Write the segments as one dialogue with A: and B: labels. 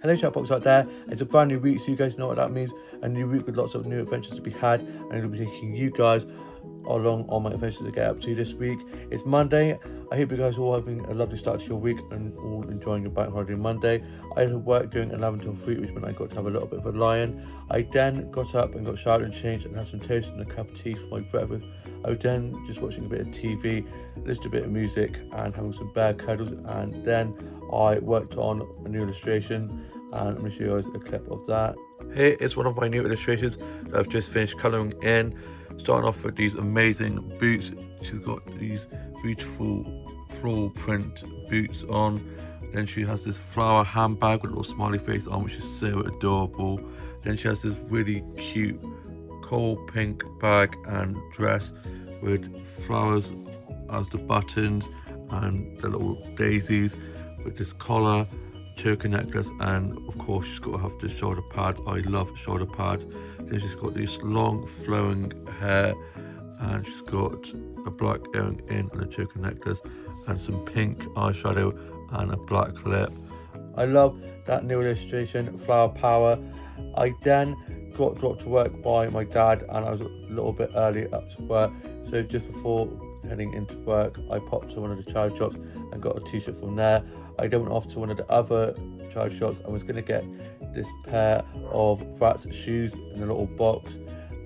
A: Hello chatbox out there, it's a brand new week, so you guys know what that means. A new week with lots of new adventures to be had, and I'll be taking you guys along on my adventures to get up to this week. It's Monday. I hope you guys are all having a lovely start to your week and all enjoying your bank holiday Monday. I had work doing 11 till 3, which meant I got to have a little bit of a lie-in. I then got up and got showered and changed and had some toast and a cup of tea for my breakfast. I was then just watching a bit of TV, listening to a bit of music and having some bear cuddles, and then I worked on a new illustration, and I'm going to show you guys a clip of that. Here is one of my new illustrations that I've just finished colouring in. Starting off with these amazing boots. She's got these beautiful floral print boots on. Then she has this flower handbag with a little smiley face on, which is so adorable. Then she has this really cute coal pink bag and dress with flowers as the buttons and the little daisies, with this collar, choker necklace, and of course she's got to have the shoulder pads. I love shoulder pads. Then she's got this long flowing hair, and she's got a black earring in and a choker necklace and some pink eyeshadow and a black lip. I love that new illustration, Flower Power. I then got dropped to work by my dad, and I was a little bit early up to work, so just before heading into work I popped to one of the charity shops and got a t-shirt from there. I then went off to one of the other charity shops and was going to get this pair of Bratz shoes in a little box,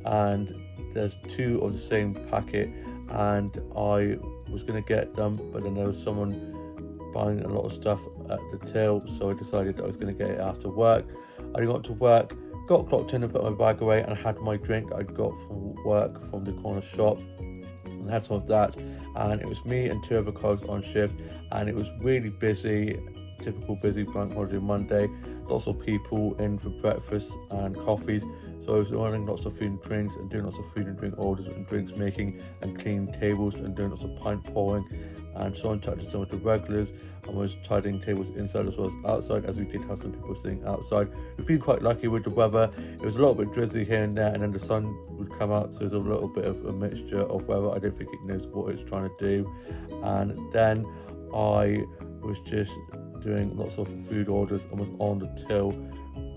A: and there's 2 of the same packet, and I was going to get them, but then there was someone buying a lot of stuff at the till, so I decided that I was going to get it after work. I got to work, got clocked in and put my bag away, and I had my drink I got from work from the corner shop, and I had some of that, and it was me and 2 other colleagues on shift, and it was really busy, typical busy bank holiday Monday. Lots of people in for breakfast and coffees, so I was ordering lots of food and drinks and doing lots of food and drink orders and drinks making and cleaning tables and doing lots of pint pouring, and so on, touching some of the regulars, and was tidying tables inside as well as outside, as we did have some people sitting outside. We've been quite lucky with the weather. It was a little bit drizzly here and there, and then the sun would come out, so there's a little bit of a mixture of weather. I don't think it knows what it's trying to do. And then I was just doing lots of food orders and was on the till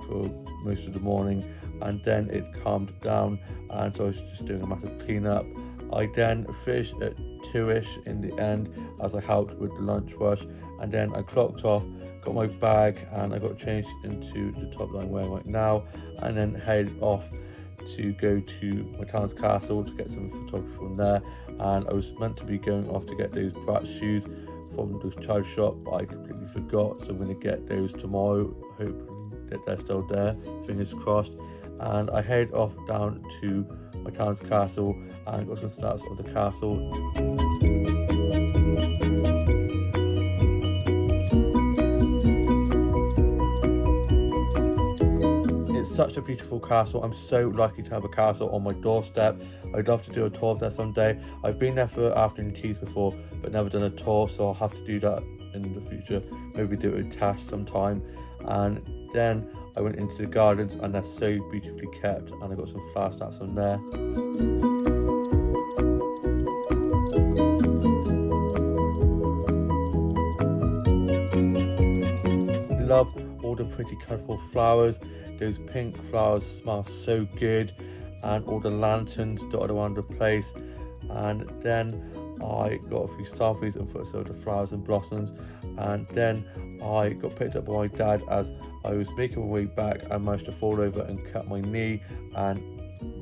A: for most of the morning, and then it calmed down, and so I was just doing a massive cleanup. I then finished at 2ish in the end as I helped with the lunch rush, and then I clocked off, got my bag, and I got changed into the top that I'm wearing right now, and then headed off to go to my town's castle to get some photography from there. And I was meant to be going off to get those Bratz shoes from the child shop, but I completely forgot, so I'm going to get those tomorrow, hoping that they're still there, fingers crossed. And I head off down to my town's castle and got some snaps of the castle. It's such a beautiful castle. I'm so lucky to have a castle on my doorstep. I'd love to do a tour of there someday. I've been there for afternoon teas before, but never done a tour, so I'll have to do that in the future. Maybe do it with Tash sometime. And then I went into the gardens, and they're so beautifully kept, and I got some flower snaps from there. Love all the pretty colourful flowers. Those pink flowers smell so good, and all the lanterns dotted around the place. And then I got a few selfies and photos of the flowers and blossoms, and then I got picked up by my dad as I was making my way back. I managed to fall over and cut my knee, and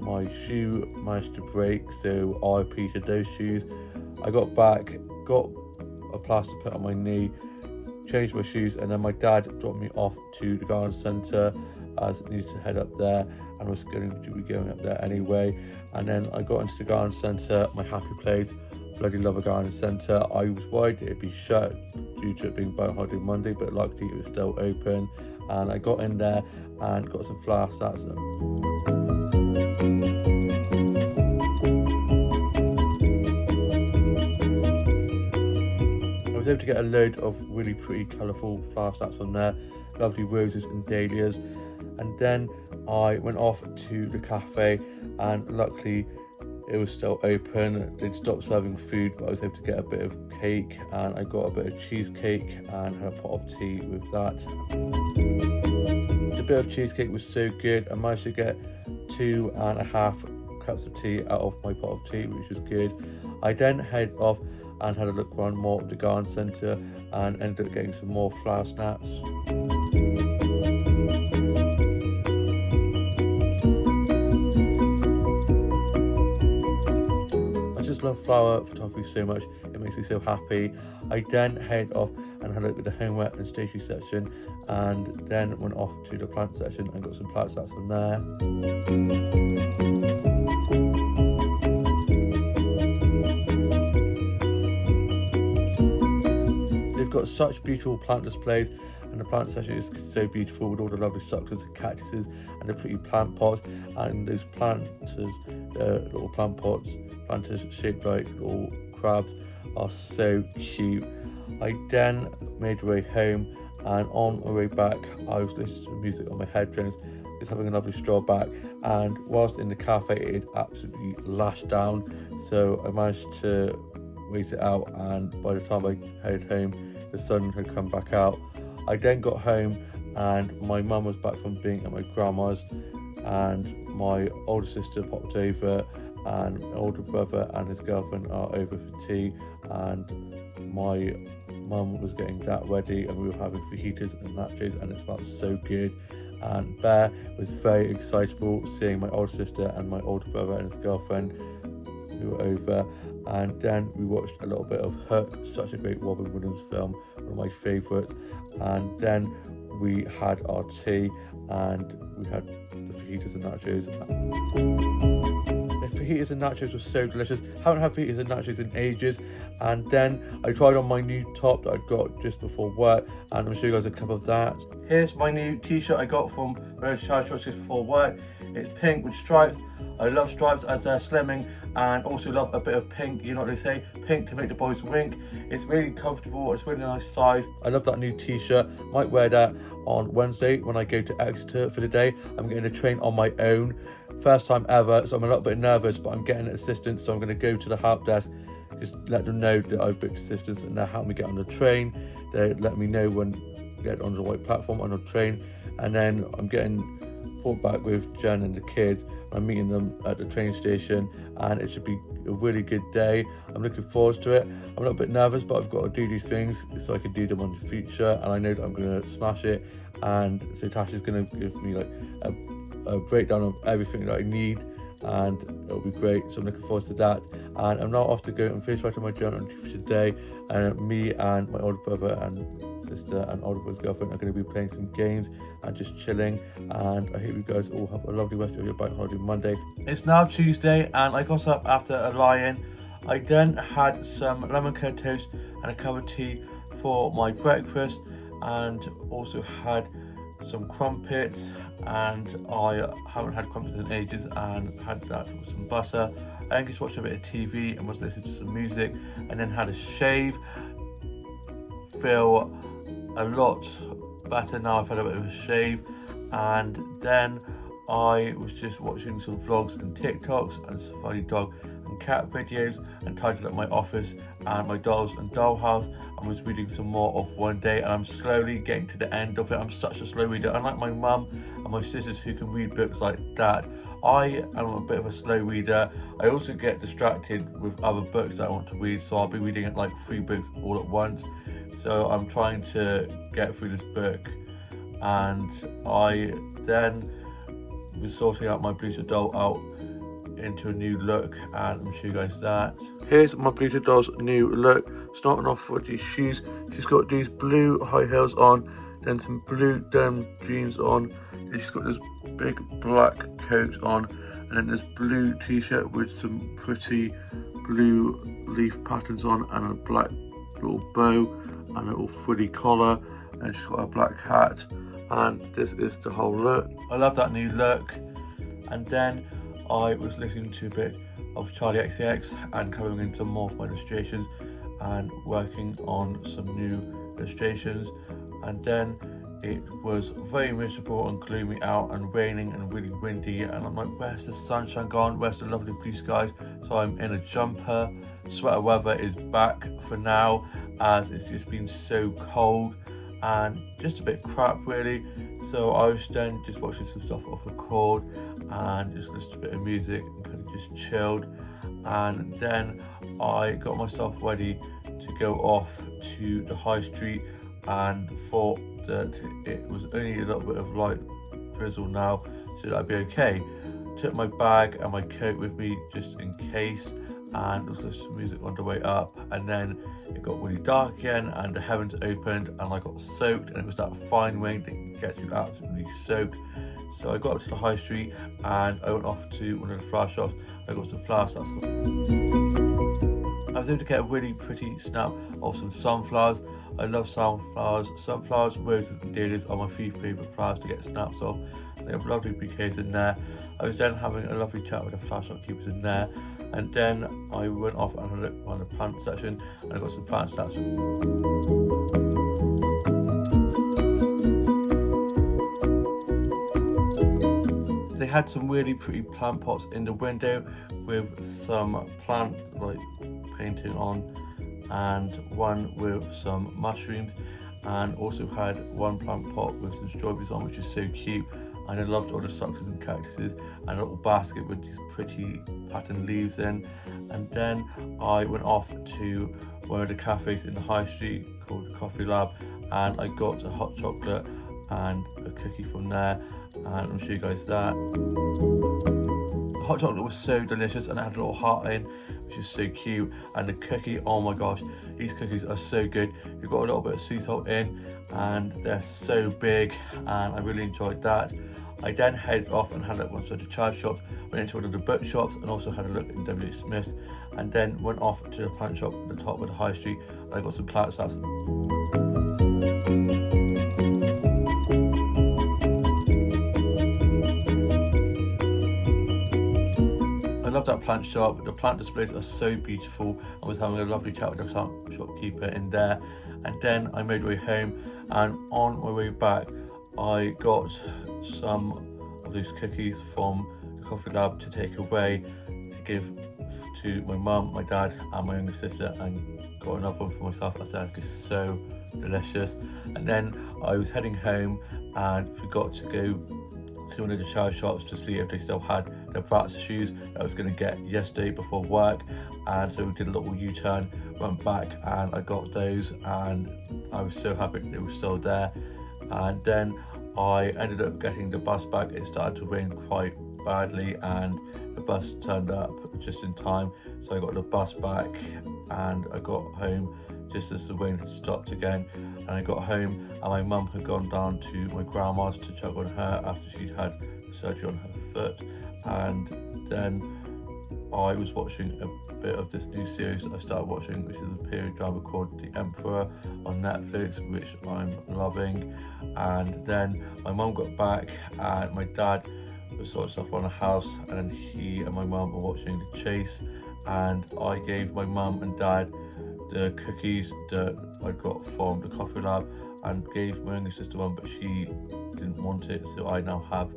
A: my shoe managed to break, so I repeated those shoes. I got back, got a plaster put on my knee, changed my shoes, and then my dad dropped me off to the garden centre as I needed to head up there, and was going to be going up there anyway. And then I got into the garden centre, my happy place. Bloody love a garden centre. I was worried it'd be shut due to it being bank holiday Monday, but luckily it was still open, and I got in there and got some flower snaps. I was able to get a load of really pretty colourful flower snaps on there, lovely roses and dahlias. And then I went off to the cafe, and luckily it was still open. They'd stopped serving food, but I was able to get a bit of cake, and I got a bit of cheesecake and had a pot of tea with that. The bit of cheesecake was so good. I managed to get 2.5 cups of tea out of my pot of tea, which was good. I then head off and had a look around more of the garden centre and ended up getting some more flower snaps. I just love flower photography so much, it makes me so happy. I then head off and had a look at the homeware and stationery section, and then went off to the plant section and got some plant stats from there. They've got such beautiful plant displays, and the plant section is so beautiful with all the lovely succulents and cactuses and the pretty plant pots, and those planters, little plant pots, planters shaped like little crabs, are so cute. I then made my way home, and on my way back I was listening to music on my headphones, just having a lovely stroll back, and whilst in the cafe it had absolutely lashed down, so I managed to wait it out, and by the time I headed home the sun had come back out. I then got home and my mum was back from being at my grandma's, and my older sister popped over, and my older brother and his girlfriend are over for tea, and my mum was getting that ready, and we were having fajitas and nachos, and it smelled so good. And Bear was very excitable seeing my older sister and my older brother and his girlfriend who were over. And then we watched a little bit of Hook, such a great Robin Williams film, one of my favourites. And then we had our tea, and we had the fajitas and nachos. The fajitas and nachos were so delicious. Haven't had fajitas and nachos in ages. And then I tried on my new top that I got just before work, and I'm going to show you guys a couple of that. Here's my new t-shirt I got from Red Charge just before work. It's pink with stripes. I love stripes as they're slimming, and also love a bit of pink, you know what they say, pink to make the boys wink. It's really comfortable, it's really nice size. I love that new t-shirt. Might wear that on Wednesday when I go to Exeter for the day. I'm getting a train on my own, first time ever, so I'm a little bit nervous, but I'm getting assistance, so I'm going to go to the help desk, just let them know that I've booked assistance, and they'll help me get on the train. They let me know when to get on the right platform on the train, and then I'm getting brought back with Jen and the kids. I'm meeting them at the train station, and it should be a really good day. I'm looking forward to it. I'm a little bit nervous, but I've got to do these things so I can do them in the future, and I know that I'm going to smash it. And so Tasha's going to give me like a breakdown of everything that I need, and it'll be great. So I'm looking forward to that. And I'm now off to go and finish writing my journal for today, and me and my older brother and sister and older brother's girlfriend are going to be playing some games and just chilling. And I hope you guys all have a lovely rest of your bank holiday Monday. It's now Tuesday, and I got up after a lie-in. I then had some lemon curd toast and a cup of tea for my breakfast, and also had some crumpets, and I haven't had crumpets in ages, and had that with some butter. I then just watched a bit of TV and was listening to some music, and then had a shave. Feel a lot better now I've had a bit of a shave. And then I was just watching some vlogs and TikToks and some funny dog and cat videos, and tidied up my office and my dolls and dollhouse, and was reading some more of One Day, and I'm slowly getting to the end of it. I'm such a slow reader, unlike my mum and my sisters who can read books like that. I am a bit of a slow reader. I also get distracted with other books that I want to read, so I'll be reading like 3 books all at once. So I'm trying to get through this book, and I then was sorting out my Bleacher doll out into a new look, and I'm show you guys that. Here's my Bleacher doll's new look. Starting off with these shoes. She's got these blue high heels on, then some blue denim jeans on, and she's got this big black coat on, and then this blue t-shirt with some pretty blue leaf patterns on, and a black little bow and a little frilly collar, and she's got a black hat, and this is the whole look. I love that new look. And then I was listening to a bit of Charlie XCX and coming into more of my illustrations and working on some new illustrations. And then it was very miserable and gloomy out, and raining and really windy, and I'm like, where's the sunshine gone? Where's the lovely blue skies? So I'm in a jumper. Sweater weather is back for now, as it's just been so cold, and just a bit crap really. So I was then just watching some stuff off record and just listened to a bit of music and kind of just chilled. And then I got myself ready to go off to the high street and thought that it was only a little bit of light drizzle now, so that'd be okay. Took my bag and my coat with me just in case, and there was just some music on the way up, and then it got really dark again and the heavens opened and I got soaked, and it was that fine rain that gets you absolutely soaked. So I got up to the high street and I went off to one of the flower shops. I got some flowers. I was able to get a really pretty snap of some sunflowers. I love sunflowers. Sunflowers, roses and dahlias are my three favourite flowers to get snaps of. They have lovely bouquets in there. I was then having a lovely chat with the flower shopkeepers in there, and then I went off and had a look on the plant section and I got some plant snaps. They had some really pretty plant pots in the window with some plant like painting on, and one with some mushrooms, and also had one plant pot with some strawberries on, which is so cute. And I loved all the succulents and cactuses, and a little basket with these pretty patterned leaves in. And then I went off to one of the cafes in the high street called Coffee Lab, and I got a hot chocolate and a cookie from there, and I'll show you guys that. The hot chocolate was so delicious and it had a little heart in, which is so cute. And the cookie, oh my gosh, these cookies are so good. You've got a little bit of sea salt in and they're so big, and I really enjoyed that. I then headed off and had a look at one of the charge shops, went into one of the book shops and also had a look in W.H. Smith's, and then went off to the plant shop at the top of the high street and I got some plant snaps. I love that plant shop. The plant displays are so beautiful. I was having a lovely chat with the plant shopkeeper in there, and then I made my way home, and on my way back I got some of these cookies from the Coffee Lab to take away to give to my mum, my dad and my younger sister, and got another one for myself. I said it's so delicious. And then I was heading home and forgot to go to one of the charity shops to see if they still had the Bratz shoes that I was going to get yesterday before work, and so we did a little U-turn, went back and I got those, and I was so happy they were still there. And then I ended up getting the bus back. It started to rain quite badly and the bus turned up just in time, so I got the bus back and I got home just as the rain had stopped again. And I got home and my mum had gone down to my grandma's to check on her after she'd had surgery on her foot, and then I was watching a bit of this new series I started watching, which is a period drama called The Emperor on Netflix, which I'm loving. And then my mum got back and my dad was sorting stuff on the house, and he and my mum were watching The Chase, and I gave my mum and dad the cookies that I got from the Coffee Lab and gave my younger sister one, but she didn't want it, so I now have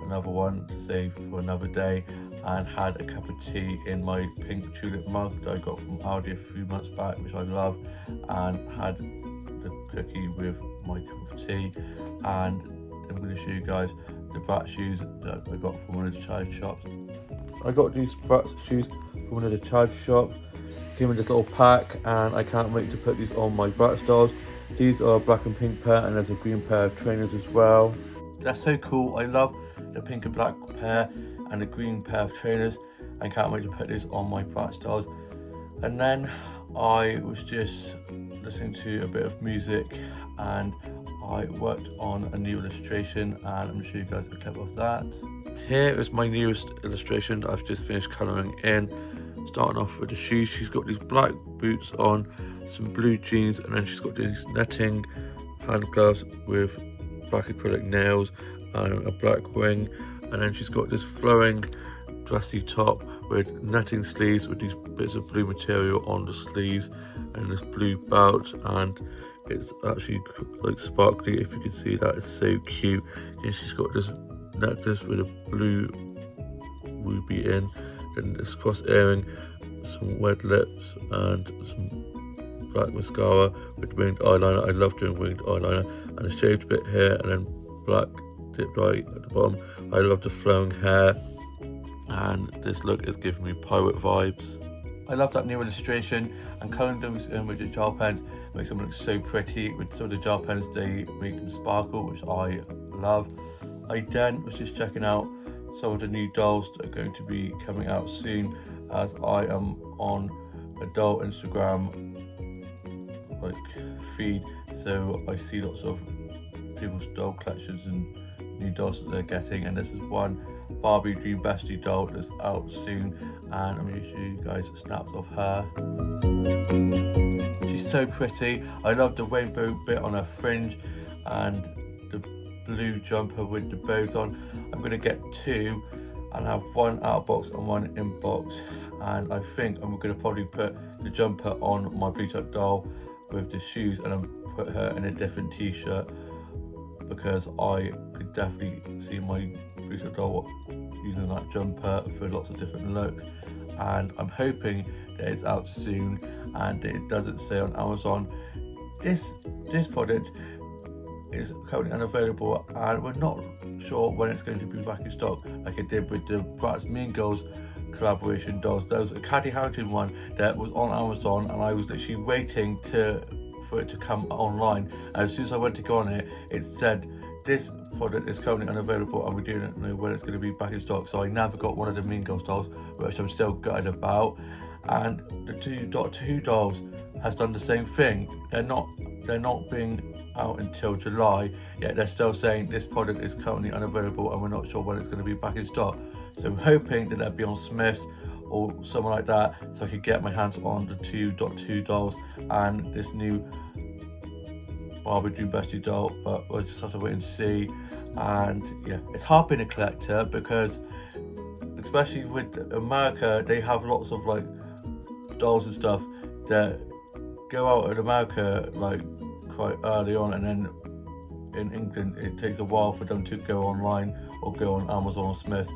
A: another one to save for another day, and had a cup of tea in my pink tulip mug that I got from Aldi a few months back, which I love, and had the cookie with my cup of tea. And I'm going to show you guys the Bratz shoes that I got from one of the charity shops. I got these Bratz shoes from one of the charity shops, came in this little pack, and I can't wait to put these on my Bratz dolls. These are a black and pink pair, and there's a green pair of trainers as well. That's so cool. I love the pink and black pair and the green pair of trainers, and can't wait to put this on my Bratz dolls. And then I was just listening to a bit of music and I worked on a new illustration, and I'm going to show you guys a clip of that. Here is my newest illustration that I've just finished colouring in. Starting off with the shoes, she's got these black boots on, some blue jeans, and then she's got these netting hand gloves with black acrylic nails and a black wing, and then she's got this flowing dressy top with netting sleeves with these bits of blue material on the sleeves, and this blue belt, and it's actually like sparkly, if you can see that. It's so cute. And she's got this necklace with a blue ruby in, and this cross earring, some red lips and some black mascara with winged eyeliner. I love doing winged eyeliner, and a shaved bit here, and then black tipped eye at the bottom. I love the flowing hair, and this look is giving me pirate vibes. I love that new illustration, and colouring them with the gel pens makes them look so pretty. With some of the gel pens, they make them sparkle, which I love. I then was just checking out some of the new dolls that are going to be coming out soon, as I am on a doll Instagram feed, so I see lots of people's doll collections and new dolls that they're getting, and this is one Barbie Dream Bestie doll that's out soon, and I'm going to show you guys snaps of her. She's so pretty. I love the rainbow bit on her fringe and the blue jumper with the bows on. I'm going to get two and have one out of box and one in box, and I think I'm going to probably put the jumper on my bleach up doll with the shoes, and then put her in a different t-shirt, because I could definitely see my bleach up doll using that jumper for lots of different looks, and I'm hoping that it's out soon and it doesn't say on Amazon. This product is currently unavailable, and we're not sure when it's going to be back in stock, like it did with the Bratz Mean Girls collaboration dolls. There was a Caddy Harrington one that was on Amazon, and I was literally waiting for it to come online, and as soon as I went to go on it, it said this product is currently unavailable and we don't know when it's going to be back in stock. So I never got one of the Mean Girls dolls, which I'm still gutted about. And the two Doctor Who dolls has done the same thing. They're not being out until July, yet they're still saying this product is currently unavailable and we're not sure when it's going to be back in stock. So I'm hoping that that'll be on Smith's or somewhere like that, so I could get my hands on the two Doctor Who dolls and this new Barbie Dream Bestie doll, but we'll just have to wait and see. And yeah, it's hard being a collector, because especially with America, they have lots of like dolls and stuff that go out in America like quite early on, and then in England it takes a while for them to go online or go on Amazon or Smith,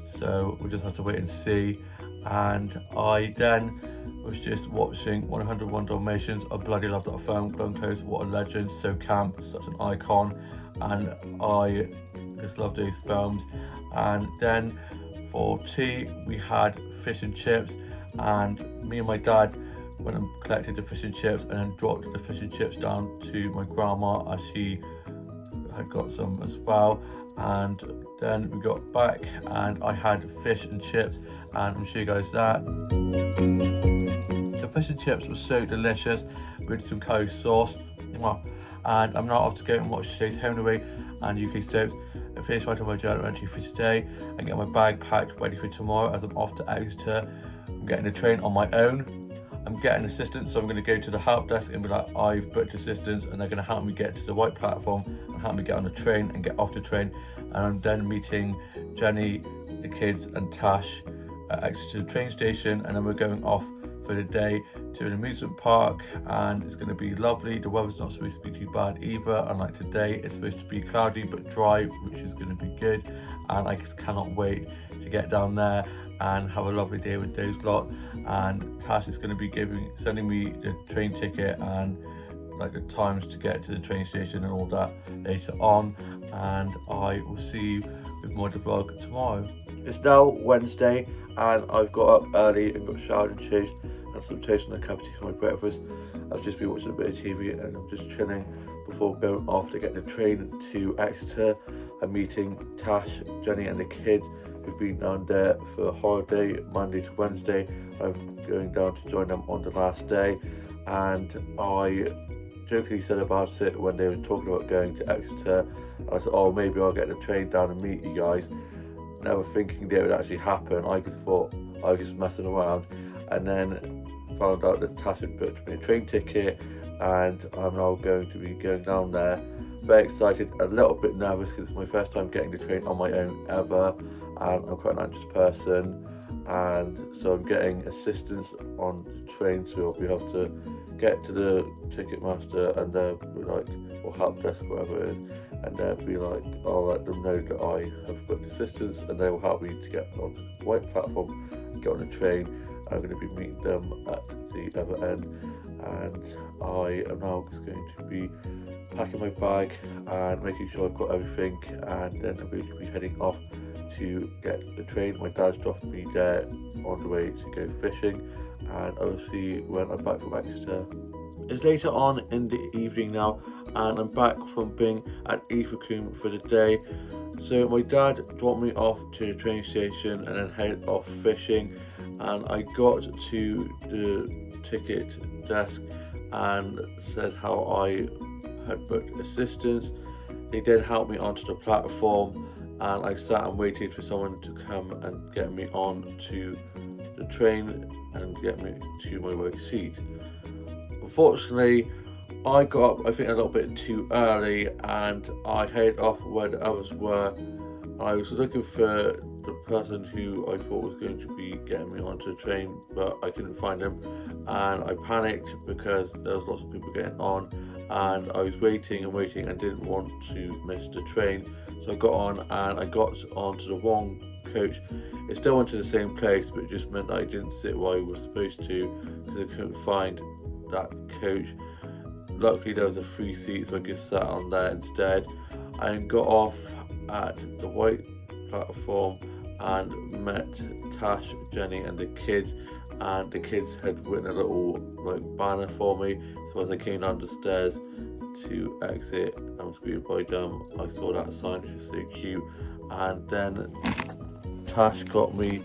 A: so we'll just have to wait and see. And I then was just watching 101 Dalmatians. I bloody love that film. Glenn Close, what a legend, so camp, such an icon, and I just love these films. And then for tea we had fish and chips, and me and my dad went and collected the fish and chips and then dropped the fish and chips down to my grandma, as she had got some as well. And then we got back and I had fish and chips, and I'll show you guys that. The fish and chips were so delicious with some curry sauce. And I'm now off to go and watch today's Home and Away and UK soaps, and finish writing my journal entry for today and get my bag packed ready for tomorrow, as I'm off to Exeter. I'm getting the train on my own. I'm getting assistance, so I'm going to go to the help desk and be like, I've booked assistance, and they're going to help me get to the white platform and help me get on the train and get off the train. And I'm then meeting Jenny, the kids and Tash at Exeter train station, and then we're going off for the day to an amusement park, and it's going to be lovely. The weather's not supposed to be too bad either, unlike today. It's supposed to be cloudy but dry, which is going to be good, and I just cannot wait to get down there and have a lovely day with those lot. And Tash is going to be sending me the train ticket and like the times to get to the train station and all that later on, and I will see you with more of the vlog tomorrow. It's now Wednesday, and I've got up early and got showered and changed and some toast and a cup of tea for my breakfast. I've just been watching a bit of TV and I'm just chilling before going off to get the train to Exeter. I'm meeting Tash, Jenny and the kids who've been down there for a holiday Monday to Wednesday. I'm going down to join them on the last day, and I jokingly said about it when they were talking about going to Exeter. I said, oh, maybe I'll get the train down and meet you guys, never thinking that it would actually happen. I just thought I was just messing around, and then found out that Tash had booked me a train ticket, and I'm now going to be going down there. Very excited, a little bit nervous because it's my first time getting the train on my own ever, and I'm quite an anxious person, and so I'm getting assistance on the train, so I'll be able to get to the ticket master and they'll be like, or help desk, whatever it is, and they'll be like, I'll let them know that I have booked assistance, and they will help me to get on the white platform, get on the train, I'm going to be meeting them at the other end, and I am now just going to be packing my bag and making sure I've got everything, and then I'm going to be heading off to get the train. My dad's dropped me there on the way to go fishing, and I'll see when I'm back from Exeter. It's later on in the evening now, and I'm back from being at ilfracombe for the day. So my dad dropped me off to the train station and then headed off fishing, and I got to the ticket desk and said how I had booked assistance. They then helped me onto the platform, and I sat and waited for someone to come and get me on to the train and get me to my right seat. Unfortunately, I got up, I think, a little bit too early, and I headed off where the others were. I was looking for the person who I thought was going to be getting me onto the train, but I couldn't find him, and I panicked because there was lots of people getting on, and I was waiting and didn't want to miss the train. So I got on, and I got onto the wrong coach. It still went to the same place, but it just meant that I didn't sit where I was supposed to because I couldn't find that coach. Luckily there was a free seat, so I just sat on there instead. I got off at the white platform and met Tash, Jenny and the kids, and the kids had written a little banner for me. So as I came down the stairs to exit and was greeted by them, I saw that sign, which was so cute. And then Tash got me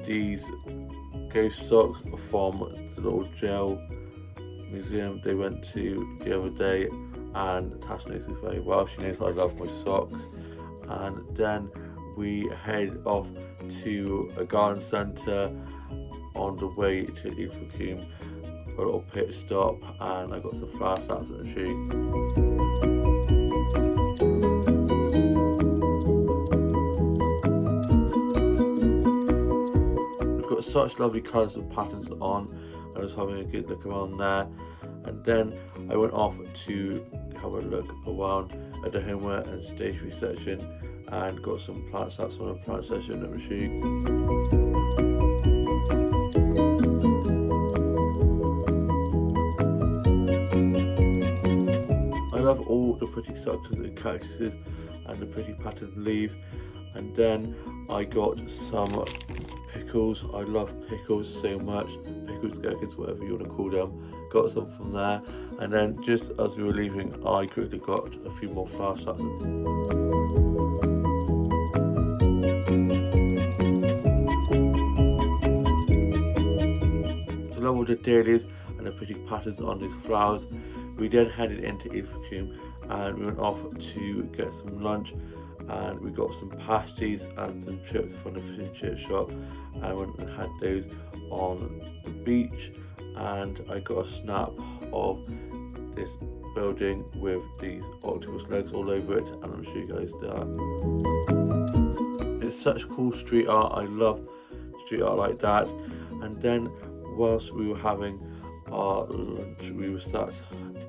A: these ghost socks from the little jail museum they went to the other day, and Tash knows this very well. She knows I love my socks. And then we head off to a garden centre on the way to ilfracombe for a little pit stop, and I got some flower sacks at the tree. We've got such lovely colours and patterns on. I was having a good look around there, and then I went off to have a look around at the homeware and stationery section and got some plant sets on a plant section at machine. I love all the pretty succulents and cactuses and the pretty patterned leaves. And then I got some pickles. I love pickles so much. Pickles, gherkins, whatever you want to call them. Got some from there. And then just as we were leaving, I quickly got a few more flower sacks. I love all the dahlias and the pretty patterns on these flowers. We then headed into ilfracombe and we went off to get some lunch, and we got some pasties and some chips from the fish and chip shop, and went and had those on the beach. And I got a snap of this building with these octopus legs all over it, and I'll show you guys that. It's such cool street art. I love street art like that. And then whilst we were having our lunch, we were sat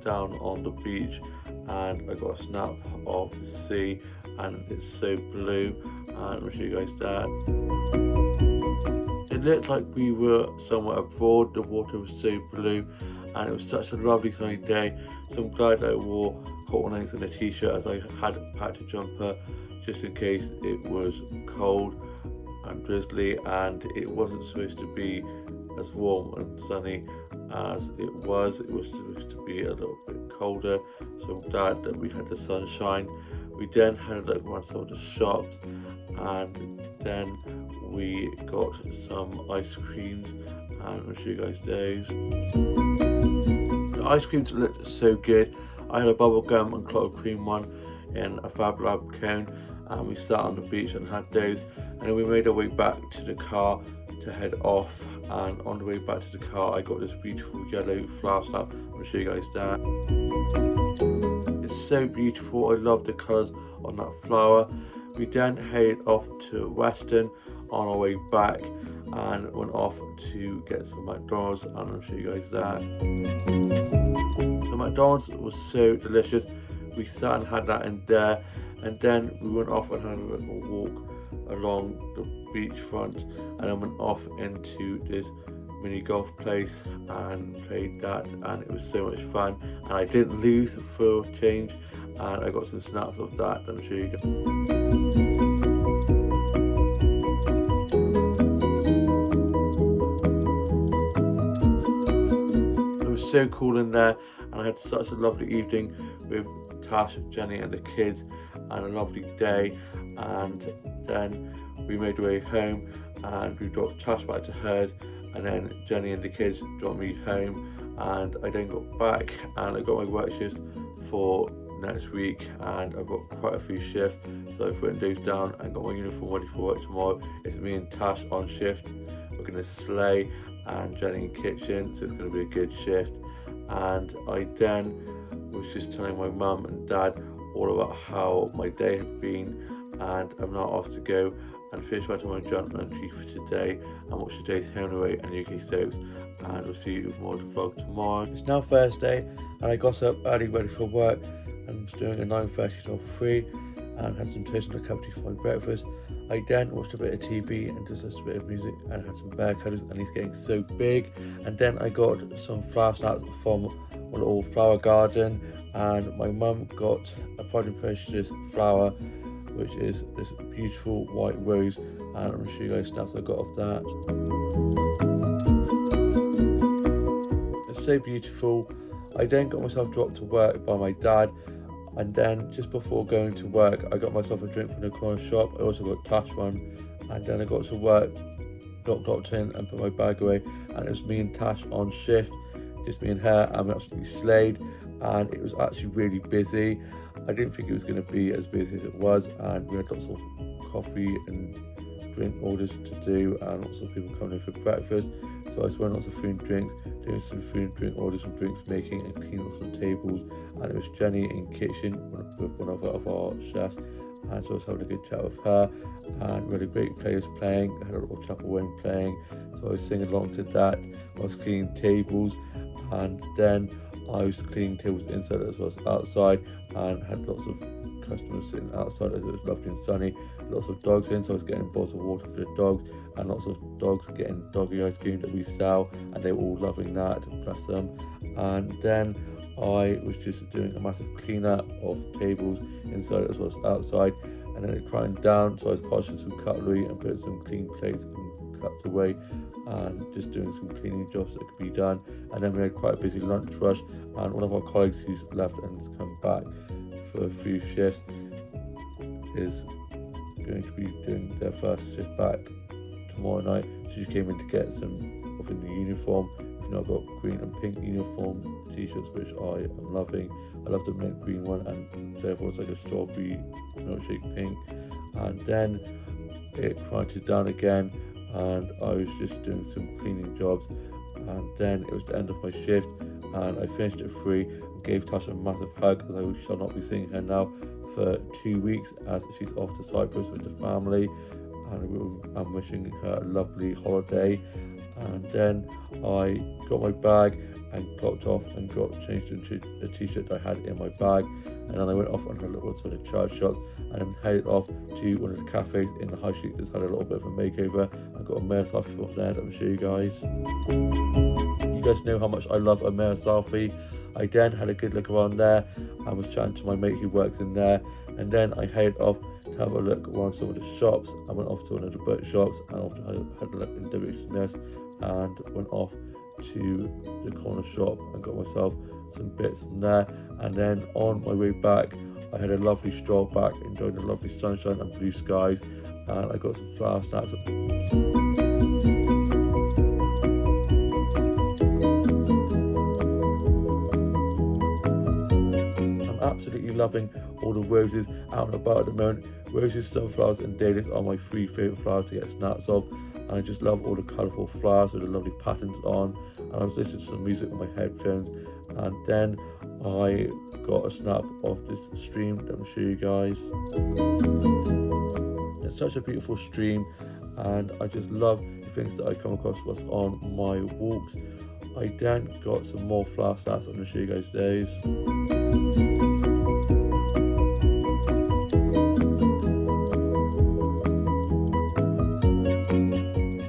A: down on the beach, and I got a snap of the sea, and it's so blue, and I'll show you guys that. It looked like we were somewhere abroad. The water was so blue, and it was such a lovely sunny day. So I'm glad I wore turtlenecks and a t-shirt, as I had packed a jumper just in case it was cold and drizzly, and it wasn't supposed to be as warm and sunny as it was. It was supposed to be a little bit colder, so I'm glad that we had the sunshine. We then had a look around some of the shops, and then we got some ice creams, and I'll show you guys those. The ice creams looked so good. I had a bubblegum and clotted cream one in a Fab Lab cone, and we sat on the beach and had those, and then we made our way back to the car to head off. And on the way back to the car, I got this beautiful yellow flower sap. I'll show you guys that. It's so beautiful. I love the colours on that flower. We then headed off to Weston on our way back, and went off to get some McDonald's, and I'll show you guys that. The McDonald's was so delicious. We sat and had that in there, and then we went off and had a little walk along the beachfront, and then went off into this mini golf place and played that, and it was so much fun, and I didn't lose for a change, and I got some snaps of that. I'm sure you guys. So cool in there, and I had such a lovely evening with Tash, Jenny and the kids, and a lovely day. And then we made our way home and we dropped Tash back to hers, and then Jenny and the kids dropped me home, and I then got back and I got my work shifts for next week, and I've got quite a few shifts, so I've written those down and got my uniform ready for work tomorrow. It's me and Tash on shift. We're going to slay, and Jenny in kitchen, so it's going to be a good shift. And I then was just telling my mum and dad all about how my day had been, and I'm now off to go and finish writing my journal entry for today and watch today's Home Away and UK soaps, and we'll see you with more of the vlog tomorrow. It's now Thursday, and I got up early ready for work, and was doing a 9:30 till 3, and had some toast and a cup of tea for my breakfast. I then watched a bit of TV and just listened to a bit of music and had some bear cuddles, and he's getting so big. And then I got some flower snaps from my little flower garden, and my mum got a Pride and Prejudice flower, which is this beautiful white rose, and I'm going to show you guys snaps I got of that. It's so beautiful. I then got myself dropped to work by my dad, and then just before going to work I got myself a drink from the corner shop. I also got Tash one, and then I got to work, got in and put my bag away, and it was me and Tash on shift, just me and her, and we absolutely slayed, and it was actually really busy. I didn't think it was going to be as busy as it was, and we had lots of coffee and drink orders to do, and lots of people coming in for breakfast, so I was running lots of food and drinks, doing some food and drink orders and drinks making, and cleaning up some tables. And it was Jenny in kitchen with one of our chefs, and so I was having a good chat with her, and really great players playing. I had a little Chapel Wayne playing, so I was singing along to that. I was cleaning tables, and then I was cleaning tables inside as well as outside, and had lots of customers sitting outside as it was lovely and sunny. Lots of dogs in, so I was getting bottles of water for the dogs, and lots of dogs getting doggy ice cream that we sell, and they were all loving that, bless them. And then I was just doing a massive clean up of tables inside as well as outside, and then it quieted down, so I was polishing some cutlery and putting some clean plates and cups away, and just doing some cleaning jobs that could be done. And then we had quite a busy lunch rush, and one of our colleagues who's left and has come back for a few shifts is going to be doing their first shift back tomorrow night. She just came in to get some of a new uniform. We've now got green and pink uniform t-shirts, which I am loving. I love the mint green one, and therefore it's like a strawberry milkshake pink. And then it quieted down again, and I was just doing some cleaning jobs, and then it was the end of my shift, and I finished at 3 and gave Tasha a massive hug, as I shall not be seeing her now for 2 weeks as she's off to Cyprus with the family, and I'm wishing her a lovely holiday. And then I got my bag and clocked off and got changed into a t-shirt I had in my bag, and then I went off on a little sort of charge shop and then headed off to one of the cafes in the high street that's had a little bit of a makeover. I got a Mayor selfie from there that I'm show you guys. You guys know how much I love a Mayor selfie. I then had a good look around there and was chatting to my mate who works in there, and then I headed off to have a look around some of the shops. I went off to one of the book shops and after I had a look in W. Smith's, and went off to the corner shop and got myself some bits from there. And then on my way back I had a lovely stroll back, enjoying the lovely sunshine and blue skies, and I got some flower snaps. I'm absolutely loving all the roses out and about at the moment. Roses, sunflowers and dahlias are my 3 favourite flowers to get snaps of, and I just love all the colourful flowers with the lovely patterns on. And I was listening to some music on my headphones, and then I got a snap of this stream that I'm showing you guys. It's such a beautiful stream, and I just love the things that I come across what's on my walks. I then got some more flower snaps. I'm going to show you guys those.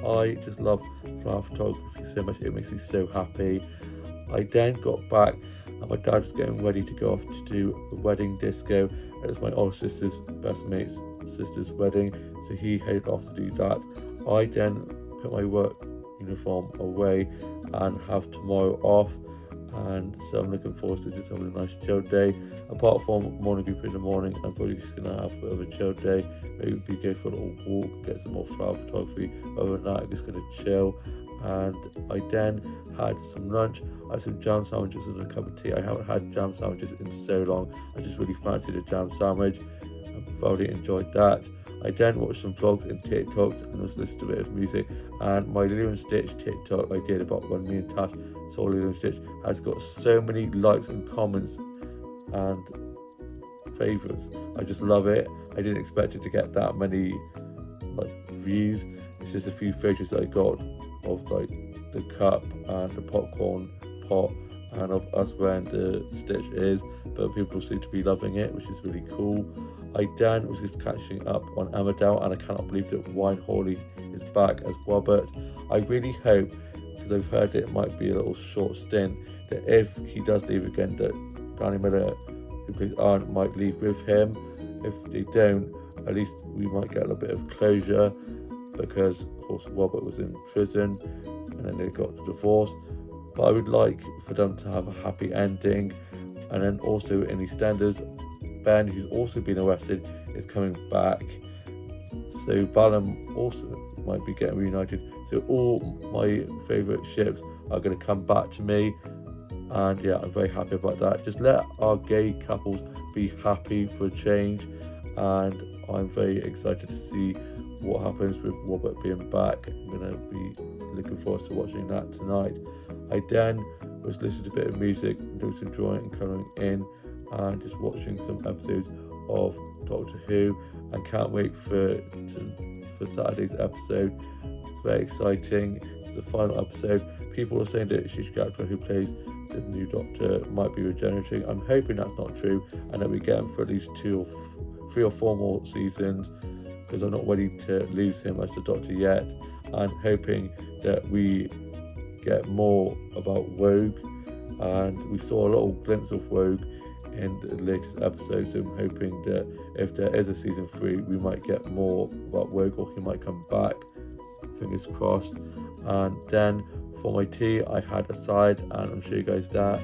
A: I just love flower photography so much. It makes me so happy. I then got back and my dad was getting ready to go off to do a wedding disco. It was my older sister's best mate's sister's wedding, so he headed off to do that. I then put my work uniform away and have tomorrow off, and so I'm looking forward to just having a nice chill day. Apart from morning group in the morning, I'm probably just gonna have a bit of a chill day. Maybe go for a little walk, get some more flower photography. Other than that, I'm just gonna chill. And I then had some lunch. I had some jam sandwiches and a cup of tea. I haven't had jam sandwiches in so long. I just really fancied a jam sandwich and thoroughly enjoyed that. I then watched some vlogs and TikToks and was listening to a bit of music. And my Lilo and Stitch TikTok I did about when me and Tash saw Lilo and Stitch has got so many likes and comments and favourites. I just love it. I didn't expect it to get that many views. It's just a few photos that I got of the cup and the popcorn pot and of us wearing the Stitch ears, but people seem to be loving it, which is really cool. I then was just catching up on Emmerdale, and I cannot believe that Wayne Hawley is back as Robert. I really hope, because I've heard it might be a little short stint, that if he does leave again, that Danny Miller, who plays Aunt, might leave with him. If they don't, at least we might get a little bit of closure, because of course Robert was in prison and then they got divorced. But I would like for them to have a happy ending. And then also in EastEnders, Ben, who's also been arrested, is coming back. So Balaam also might be getting reunited. So all my favourite ships are going to come back to me. And yeah, I'm very happy about that. Just let our gay couples be happy for a change. And I'm very excited to see what happens with Robert being back. I'm going to be looking forward to watching that tonight. I then was listening to a bit of music, doing some drawing and colouring in, and just watching some episodes of Doctor Who, and can't wait for Saturday's episode. It's very exciting. It's the final episode. People are saying that Shish Gakra, who plays the new Doctor, might be regenerating. I'm hoping that's not true, and that we get him for at least 3 or 4 more seasons, because I'm not ready to lose him as the Doctor yet. And hoping that we get more about Rogue, and we saw a little glimpse of Rogue in the latest episode, so I'm hoping that if there is a season 3, we might get more about Rogue, or he might come back. Fingers crossed. And then for my tea, I had a salad, and I'll show you guys that.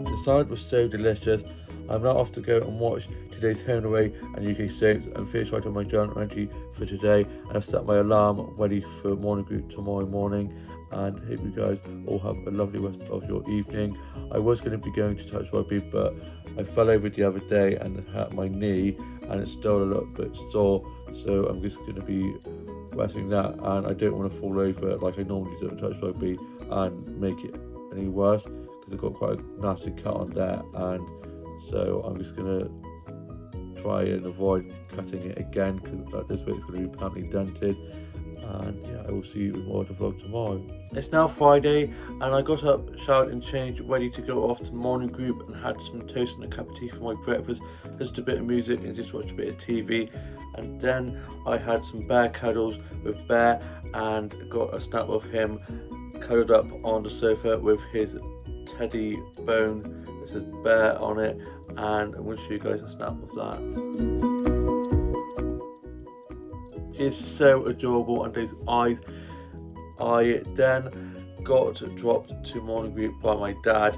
A: The salad was so delicious. I'm now off to go and watch today's Home and Away and UK soaps and finish writing my journal entry for today, and I've set my alarm ready for morning group tomorrow morning, and hope you guys all have a lovely rest of your evening. I was going to be going to touch rugby, but I fell over the other day and hurt my knee, and it's still a little bit sore, so I'm just going to be resting that, and I don't want to fall over like I normally do at touch rugby and make it any worse, because I've got quite a nasty cut on there, and so I'm just going to try and avoid cutting it again, because at this way it's going to be permanently dented. And yeah, I will see you with more of the vlog tomorrow. It's now Friday, and I got up, showered and changed, ready to go off to morning group, and had some toast and a cup of tea for my breakfast, listened to a bit of music and just watched a bit of TV. And then I had some bear cuddles with Bear, and got a snap of him cuddled up on the sofa with his teddy bone that says Bear on it, and I'm going to show you guys a snap of that. He is so adorable, and his eyes. I then got dropped to morning group by my dad,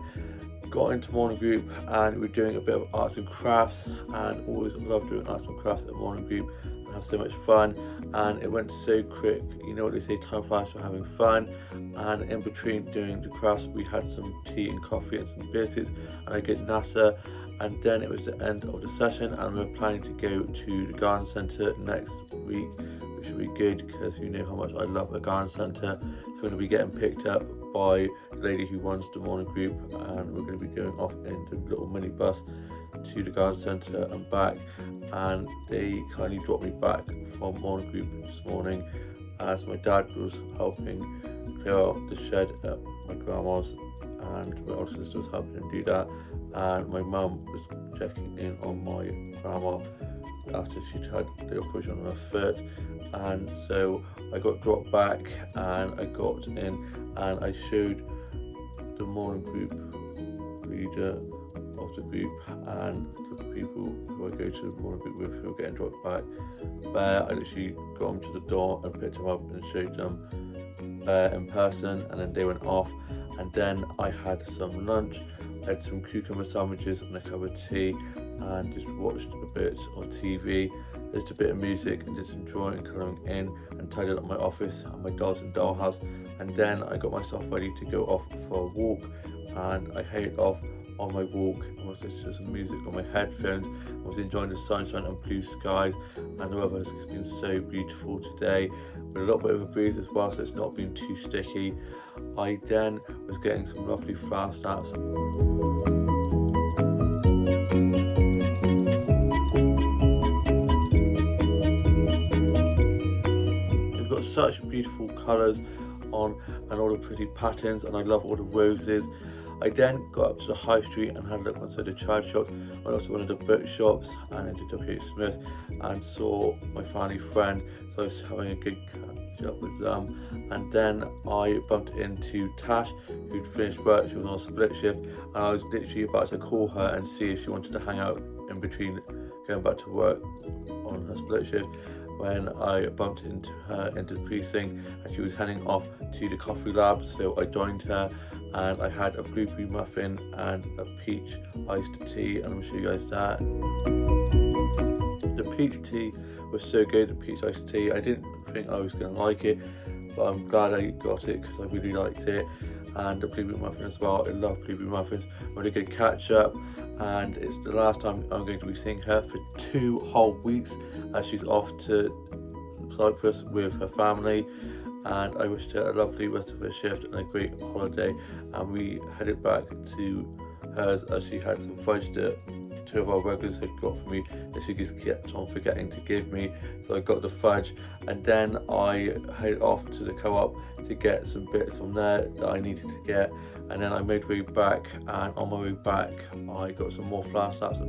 A: got into morning group, and we're doing a bit of arts and crafts, and always love doing arts and crafts at morning group and have so much fun. And it went so quick, you know what they say, time flies for having fun. And in between doing the crafts, we had some tea and coffee and some biscuits, and I get NASA. And then it was the end of the session, and we're planning to go to the garden centre next week, which will be good, because you know how much I love the garden centre. So we're going to be getting picked up by the lady who runs the morning group, and we're going to be going off in the little minibus to the garden centre and back. And they kindly dropped me back from morning group this morning, as my dad was helping clear out the shed at my grandma's, and my older sister was helping him do that, and my mum was checking in on my grandma, after she'd had the operation on her foot, and so I got dropped back and I got in and I showed the morning group leader of the group and the people who I go to the morning group with who are getting dropped back. I literally got them to the door and picked them up and showed them in person, and then they went off, and then I had some lunch. I had some cucumber sandwiches and a cup of tea and just watched a bit of TV, listened to a bit of music and did some drawing and colouring in and tidied up my office and my dolls and dollhouse, and then I got myself ready to go off for a walk, and I headed off on my walk and was listening to some music on my headphones. I was enjoying the sunshine and blue skies, and the weather has been so beautiful today with a little bit of a breeze as well, so it's not been too sticky. I then was getting some lovely flower snaps. They've got such beautiful colours on and all the pretty patterns, and I love all the roses. I then got up to the high street and had a look inside the child shops. I went up to one of the book shops and into W.H. Smith and saw my family friend, so I was having a good catch up with them. And then I bumped into Tash, who'd finished work. She was on a split shift, and I was literally about to call her and see if she wanted to hang out in between going back to work on her split shift, when I bumped into her into the precinct and she was heading off to the coffee lab, so I joined her and I had a blueberry muffin and a peach iced tea, and I'm going to show you guys that. The peach tea was so good, the peach iced tea. I didn't think I was going to like it, but I'm glad I got it because I really liked it. And the blueberry muffin as well. I love blueberry muffins. Really good catch up, and it's the last time I'm going to be seeing her for 2 whole weeks as she's off to Cyprus with her family. And I wished her a lovely rest of her shift and a great holiday, and we headed back to hers as she had some fudge that 2 of our regulars had got for me that she just kept on forgetting to give me, so I got the fudge, and then I headed off to the co-op to get some bits from there that I needed to get, and then I made my way back, and on my way back I got some more flower snaps.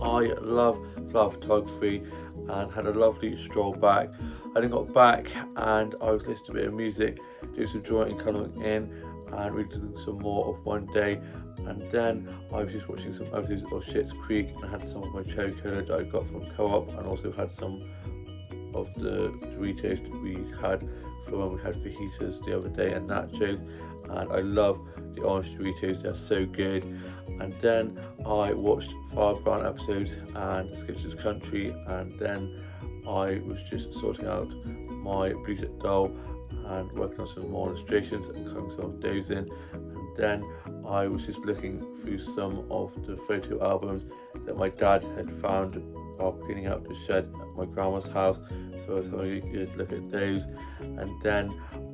A: I love flower photography and had a lovely stroll back. I then got back and I was listening to a bit of music, doing some drawing and colouring in, and reading some more of One Day, and then I was just watching some episodes of Schitt's Creek, and I had some of my cherry cola that I got from Co-op, and also had some of the Doritos that we had from when we had fajitas the other day and nachos, and I love the orange Doritos, they're so good. And then I watched 5 Brown episodes and Escape to the Country, and then I was just sorting out my Bridget doll and working on some more illustrations and cutting some of those in, and then I was just looking through some of the photo albums that my dad had found while cleaning out the shed at my grandma's house, so I was having a good look at those. And then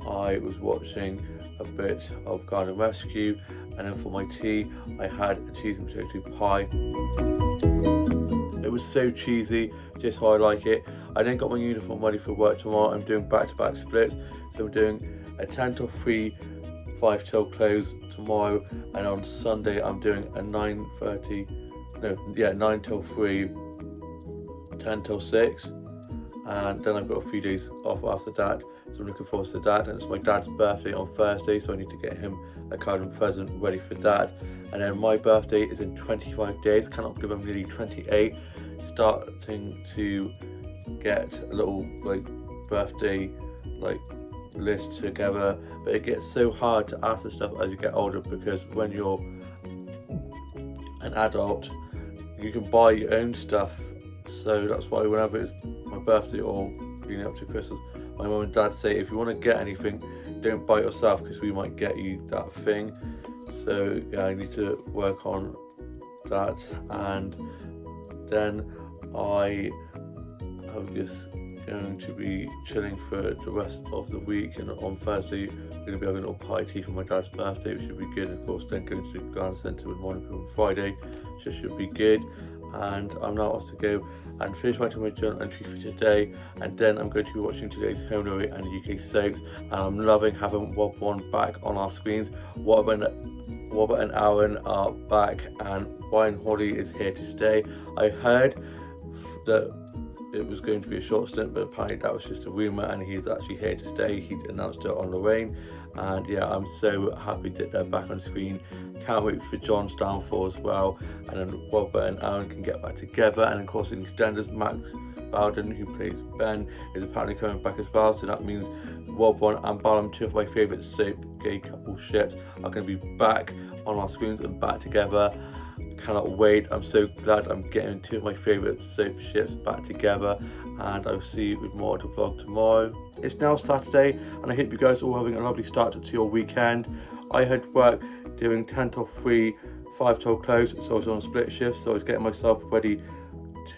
A: I was watching a bit of Garden Rescue, and then for my tea I had a cheese and potato pie. It was so cheesy, just how I like it. I then got my uniform ready for work tomorrow. I'm doing back-to-back splits, so I'm doing a 10 till 3 5 till close tomorrow, and on Sunday I'm doing a 9 till 3 10 till 6, and then I've got a few days off after that, so I'm looking forward to that. And it's my dad's birthday on Thursday, so I need to get him a card and present ready for that. And then my birthday is in 25 days, cannot believe I'm nearly 28, starting to get a little birthday list together, but it gets so hard to ask for stuff as you get older, because when you're an adult you can buy your own stuff. So that's why whenever it's my birthday or leading up to Christmas, my mum and dad say, if you want to get anything, don't buy it yourself because we might get you that thing. So yeah, I need to work on that. And then I am just going to be chilling for the rest of the week, and on Thursday we're going to be having a little party for my dad's birthday, which should be good. Of course, then going to the garden centre with Monica on Friday, so it should be good. and I'm now off to go and finish writing my journal entry for today, and then I'm going to be watching today's home and away and UK soaps, and I'm loving having Wob One back on our screens. Wob and Aaron are back, and Ryan Hawley is here to stay. I heard that it was going to be a short stint, but apparently that was just a rumour, and he's actually here to stay. He announced it on Lorraine, and yeah, I'm so happy that they're back on screen. Can't wait for John's downfall as well, and then Robert and Aaron can get back together. And of course, in EastEnders, Max Bowden, who plays Ben, is apparently coming back as well, so that means Wob One and Ballum, two of my favourite soap gay couple ships, are going to be back on our screens and back together. Cannot wait. I'm so glad I'm getting two of my favourite soap ships back together, and I'll see you with more to vlog tomorrow. It's now Saturday, and I hope you guys are all having a lovely start to your weekend. I had work doing 10 till 3, 5 till close, so I was on a split shift, so I was getting myself ready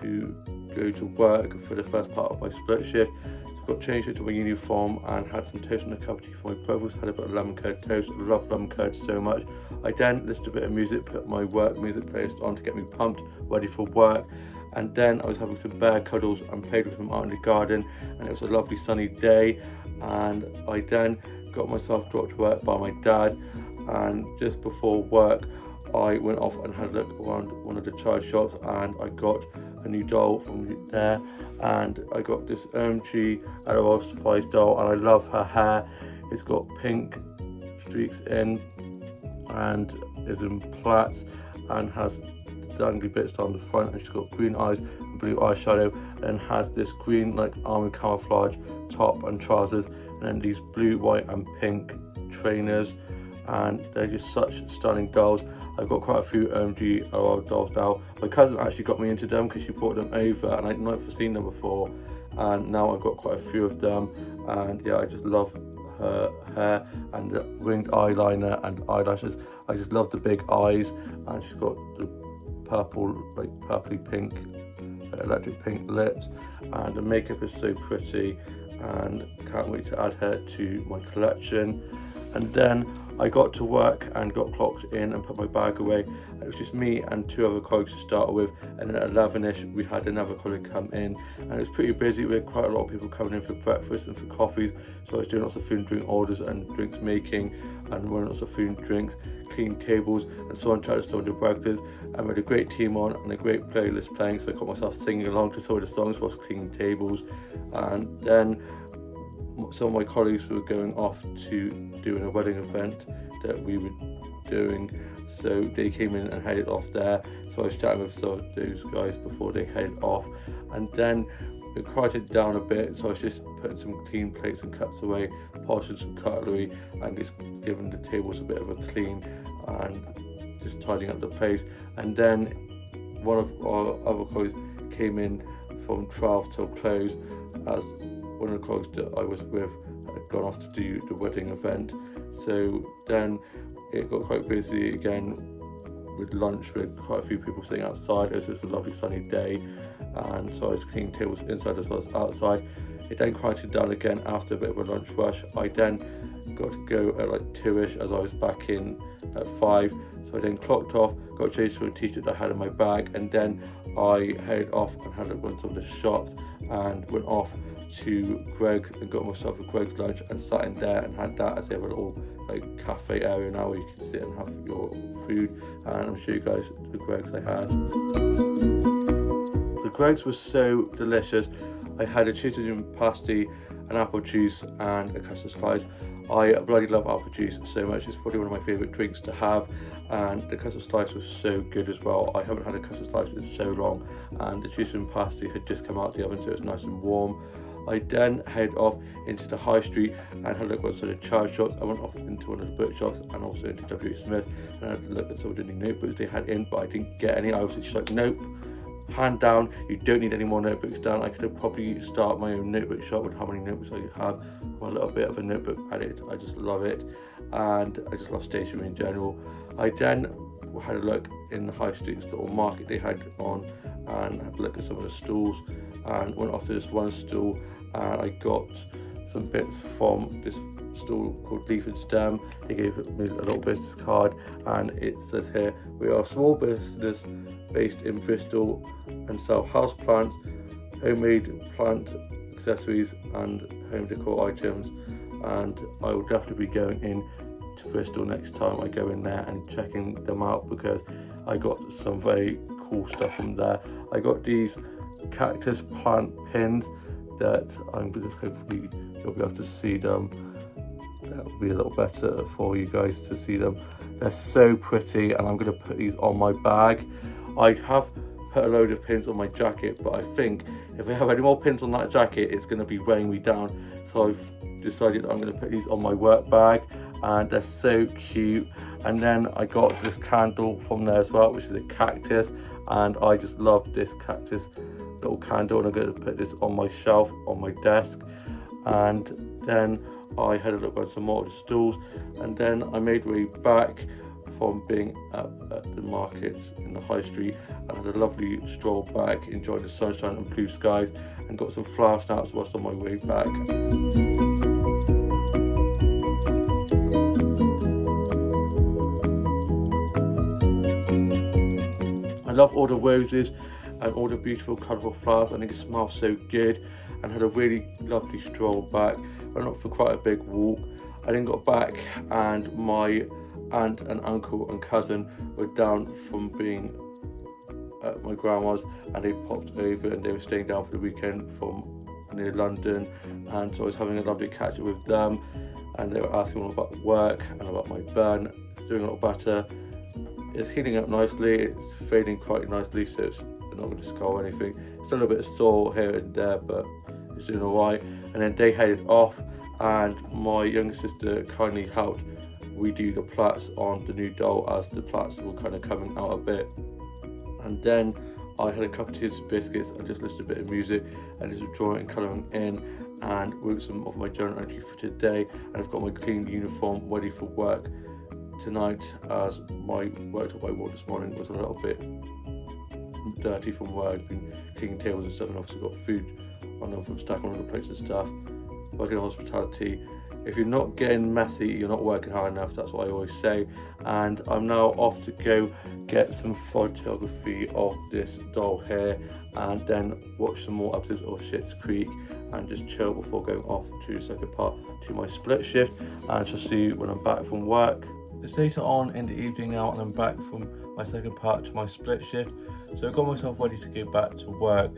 A: to go to work for the first part of my split shift. So got changed into my uniform and had some toast on the cup of tea for my brothers. Had a bit of lemon curd toast. I love lemon curd so much. I then listened to a bit of music, put my work music playlist on to get me pumped, ready for work. And then I was having some bear cuddles and played with him out in the garden, and it was a lovely sunny day. And I then got myself dropped to work by my dad, and just before work I went off and had a look around one of the child shops, and I got a new doll from there, and I got this OMG LOL surprise doll, and I love her hair. It's got pink streaks in and is in plaits and has dangly bits down the front, and she's got green eyes and blue eyeshadow, and has this green like army camouflage top and trousers, and then these blue, white and pink trainers, and they're just such stunning dolls. I've got quite a few OMG LOL dolls now. My cousin actually got me into them because she brought them over, and I'd never seen them before, and now I've got quite a few of them. And yeah, I just love her hair and the winged eyeliner and eyelashes. I just love the big eyes, and she's got the purple, like purpley pink, electric pink lips, and the makeup is so pretty, and can't wait to add her to my collection. And then I got to work and got clocked in and put my bag away. It was just me and two other colleagues to start with, and then at 11ish we had another colleague come in, and it was pretty busy. We had quite a lot of people coming in for breakfast and for coffees, so I was doing lots of food and drink orders and drinks making, and running lots of food and drinks, clean tables, and so on, trying to some of the burglars. And we had a great team on and a great playlist playing, so I got myself singing along to some of the songs whilst cleaning tables. And then some of my colleagues were going off to doing a wedding event that we were doing, so they came in and headed off there. So I was chatting with some of those guys before they headed off, and then it quieted down a bit, so I was just putting some clean plates and cups away, polishing some cutlery, and just giving the tables a bit of a clean and just tidying up the place. And then one of our other colleagues came in from 12 till close, as one of the colleagues that I was with had gone off to do the wedding event. So then it got quite busy again with lunch, with quite a few people sitting outside. It was just a lovely sunny day, and so I was cleaning tables inside as well as outside. It then quieted down again after a bit of a lunch rush. I then got to go at like 2ish, as I was back in at 5. So I then clocked off, got changed to a t-shirt that I had in my bag, and then I headed off and had a look at some of the shops, and went off to Greg's and got myself a Greg's lunch and sat in there and had that, as they have a little like cafe area now where you can sit and have your food. And I'll show you guys the Greg's I had. The Greg's was so delicious. I had a cheese and pasty, an apple juice and a custard slice. I bloody love apple juice so much. It's probably one of my favourite drinks to have, and the custard slice was so good as well. I haven't had a custard slice in so long, and the cheese and pasty had just come out of the oven, so it was nice and warm. I then headed off into the high street and had a look at some of the child shops. I went off into one of the book shops and also into W. Smith, and I had a look at some of the new notebooks they had in, but I didn't get any. I was just like, nope, hand down, you don't need any more notebooks down. I could have probably started my own notebook shop with how many notebooks I could have. A little bit of a notebook added. I just love it, and I just love stationery in general. I then had a look in the high street little market they had on, and had a look at some of the stalls, and went off to this one stall, and I got some bits from this store called Leaf and Stem. They gave me a little business card, and it says here, we are a small business based in Bristol and sell house plants, homemade plant accessories and home decor items. And I will definitely be going in to Bristol next time I go in there and checking them out, because I got some very cool stuff from there. I got these cactus plant pins that I'm going to, hopefully you'll be able to see them. That'll be a little better for you guys to see them. They're so pretty, and I'm going to put these on my bag. I have put a load of pins on my jacket, but I think if I have any more pins on that jacket, it's going to be weighing me down. So I've decided I'm going to put these on my work bag, and they're so cute. And then I got this candle from there as well, which is a cactus, and I just love this cactus little candle, and I'm going to put this on my shelf on my desk. And then I had a look at some more of the stools, and then I made my way back from being at the market in the high street, and had a lovely stroll back, enjoying the sunshine and blue skies, and got some flower snaps whilst on my way back. I love all the roses and all the beautiful colourful flowers. I think it smells so good, and had a really lovely stroll back. I went for quite a big walk. I then got back, and my aunt and uncle and cousin were down from being at my grandma's, and they popped over and they were staying down for the weekend from near London, and so I was having a lovely catch up with them, and they were asking all about work and about my burn. It's doing a lot better. It's healing up nicely, it's fading quite nicely, so it's not going to scar or anything. Still a little bit of sore here and there, but it's doing alright. And then they headed off, and my younger sister kindly helped redo the plaits on the new doll, as the plaits were kind of coming out a bit. And then I had a cup of tea and biscuits, and just listened to a bit of music, and just drawing and colouring in, and wrote some of my journal entry for today. And I've got my clean uniform ready for work tonight, as my work I wore this morning was a little bit dirty from where I've been cleaning tables and stuff, and obviously got food on them from stacking on the plates and stuff. Working in hospitality, if you're not getting messy, you're not working hard enough. That's what I always say. And I'm now off to go get some photography of this doll here, and then watch some more episodes of Schitt's Creek, and just chill before going off to the second part to my split shift. And shall see you when I'm back from work. It's later on in the evening now, and I'm back from my second part to my split shift. So I got myself ready to go back to work.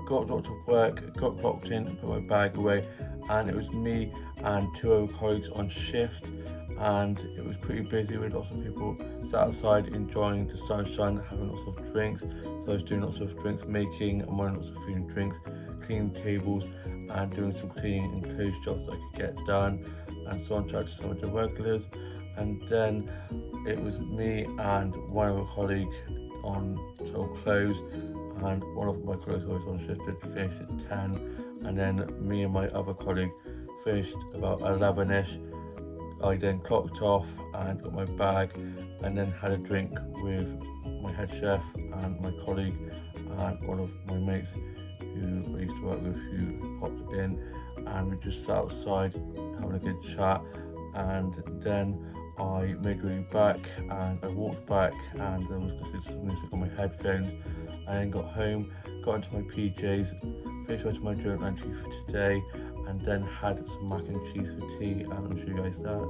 A: Got dropped off work, got clocked in and put my bag away, and it was me and two other colleagues on shift, and it was pretty busy with lots of people sat outside enjoying the sunshine, having lots of drinks. So I was doing lots of drinks making and running lots of food and drinks, cleaning tables and doing some cleaning and clothes jobs that I could get done, and so on, chatting to some of the regulars. And then it was me and one of my colleagues on sort of clothes, and one of my colleagues who was on shift did finish at 10, and then me and my other colleague finished about 11ish. I then clocked off and got my bag, and then had a drink with my head chef and my colleague and one of my mates who I used to work with, who popped in, and we just sat outside having a good chat. And then I made my way back, and I walked back, and I was listening to some music on my headphones. I then got home, got into my PJs, finished writing my journal entry for today, and then had some mac and cheese for tea, and I'll show you guys that.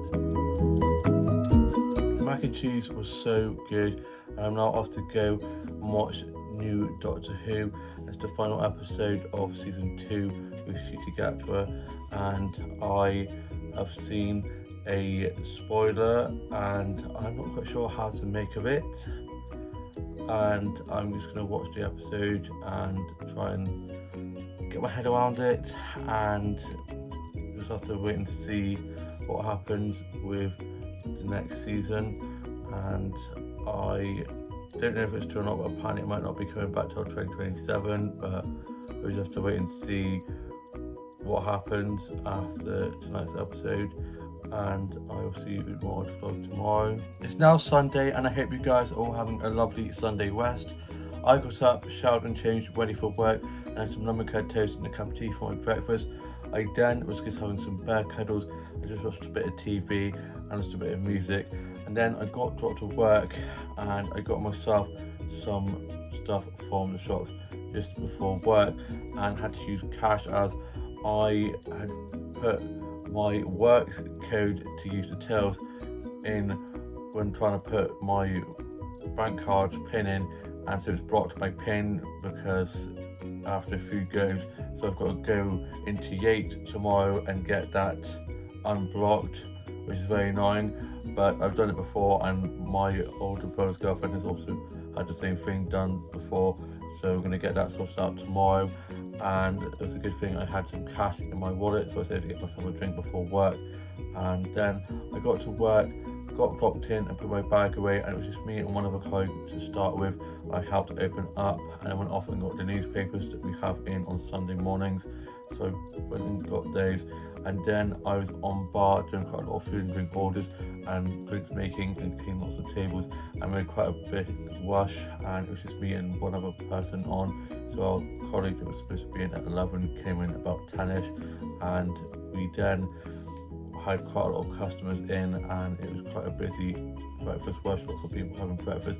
A: The mac and cheese was so good, and I'm now off to go and watch new Doctor Who. It's the final episode of season 2 with Ncuti Gatwa, and I have seen a spoiler, and I'm not quite sure how to make of it, and I'm just going to watch the episode and try and get my head around it, and just have to wait and see what happens with the next season. And I don't know if it's true or not, but apparently it might not be coming back till 2027, but we just have to wait and see what happens after tonight's episode, and I will see you with more vlog tomorrow. It's now Sunday, and I hope you guys are all having a lovely Sunday rest. I got up, showered and changed, ready for work, and had some lemon curd toast and a cup of tea for my breakfast. I then was just having some bear cuddles and just watched a bit of TV and just a bit of music. And then I got dropped to work and I got myself some stuff from the shops just before work and had to use cash, as I had put my work code to use the tills in when trying to put my bank card pin in, and so it's blocked my pin because after a few goes, so I've got to go into Yates tomorrow and get that unblocked, which is very annoying. But I've done it before, and my older brother's girlfriend has also had the same thing done before, so we're going to get that sorted out tomorrow. And it was a good thing I had some cash in my wallet, so I was able to get myself a drink before work. And then I got to work, got clocked in and put my bag away, and it was just me and one other colleague to start with. I helped open up and I went off and got the newspapers that we have in on Sunday mornings, so I went and got those. And then I was on bar doing quite a lot of food and drink orders and drinks making and cleaning lots of tables, and made quite a big rush, and it was just me and one other person on. So our colleague that was supposed to be in at 11 came in about 10ish, and we then had quite a lot of customers in, and it was quite a busy breakfast rush, lots of people having breakfast,